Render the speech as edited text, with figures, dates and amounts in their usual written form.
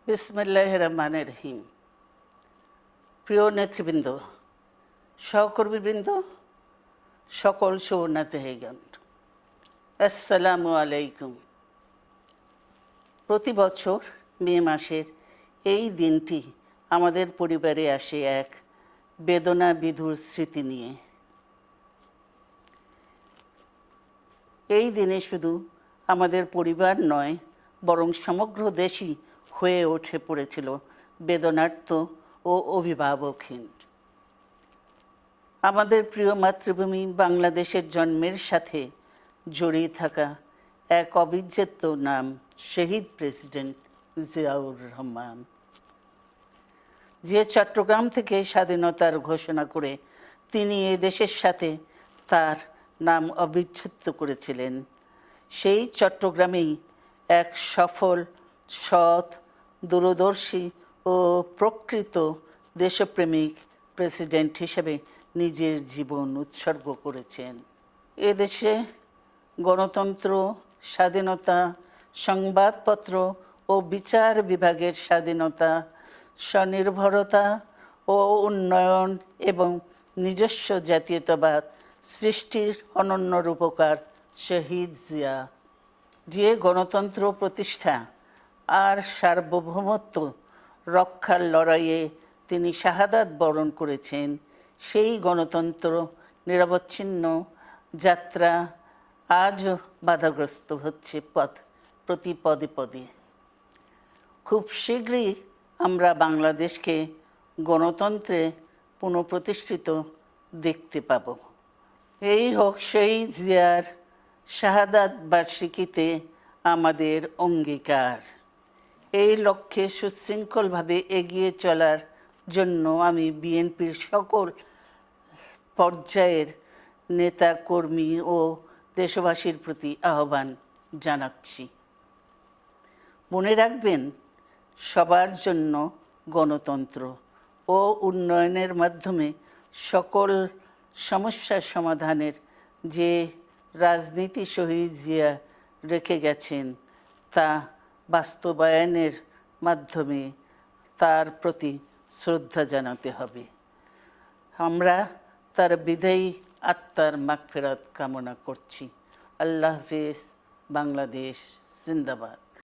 বিসমিল্লাহির রহমানির রহিম। প্রিয় নেতৃবৃন্দ, সহকর্মীবৃন্দ, সকল শরণার্থীগণ, আসসালামু আলাইকুম। প্রতি বছর মে মাসের এই দিনটি আমাদের পরিবারে আসে এক বেদনা বিধুর স্মৃতি নিয়ে। এই দিনে শুধু আমাদের পরিবার নয়, বরং সমগ্র দেশই হয়ে উঠে পড়েছিল বেদনার্ত ও অভিভাবকহীন। আমাদের প্রিয় মাতৃভূমি বাংলাদেশের জন্মের সাথে জড়িয়ে থাকা এক অবিচ্ছেদ্য নাম শহীদ প্রেসিডেন্ট জিয়াউর রহমান, যে চট্টগ্রাম থেকে স্বাধীনতার ঘোষণা করে তিনি এ দেশের সাথে তার নাম অবিচ্ছেদ্য করেছিলেন। সেই চট্টগ্রামেই এক সফল, সৎ, দূরদর্শী ও প্রকৃত দেশপ্রেমিক প্রেসিডেন্ট হিসেবে নিজের জীবন উৎসর্গ করেছেন। এদেশে গণতন্ত্র, স্বাধীনতা, সংবাদপত্র ও বিচার বিভাগের স্বাধীনতা, স্বনির্ভরতা ও উন্নয়ন এবং নিজস্ব জাতীয়তাবাদ সৃষ্টির অনন্য রূপকার শহীদ জিয়া, যে গণতন্ত্র প্রতিষ্ঠা আর সার্বভৌমত্ব রক্ষার লড়াইয়ে তিনি শাহাদাত বরণ করেছেন, সেই গণতন্ত্র নিরবচ্ছিন্ন যাত্রা আজও বাধাগ্রস্ত হচ্ছে প্রতি পদে পদে। খুব শীঘ্রই আমরা বাংলাদেশকে গণতন্ত্রে পুনঃপ্রতিষ্ঠিত দেখতে পাব। এই হোক শহীদ জিয়ার শাহাদাত বার্ষিকীতে আমাদের অঙ্গীকার। এই লক্ষ্যে সুশৃঙ্খলভাবে এগিয়ে চলার জন্য আমি বিএনপির সকল পর্যায়ের নেতা কর্মী ও দেশবাসীর প্রতি আহ্বান জানাচ্ছি। মনে রাখবেন, সবার জন্য গণতন্ত্র ও উন্নয়নের মাধ্যমে সকল সমস্যার সমাধানের যে রাজনীতি শহীদ জিয়া রেখে গেছেন, তা বাস্তবায়নের মাধ্যমে তার প্রতি শ্রদ্ধা জানাতে হবে। আমরা তার বিদায়ী আত্মার মাগফিরাত কামনা করছি। আল্লাহ হাফেজ। বাংলাদেশ জিন্দাবাদ।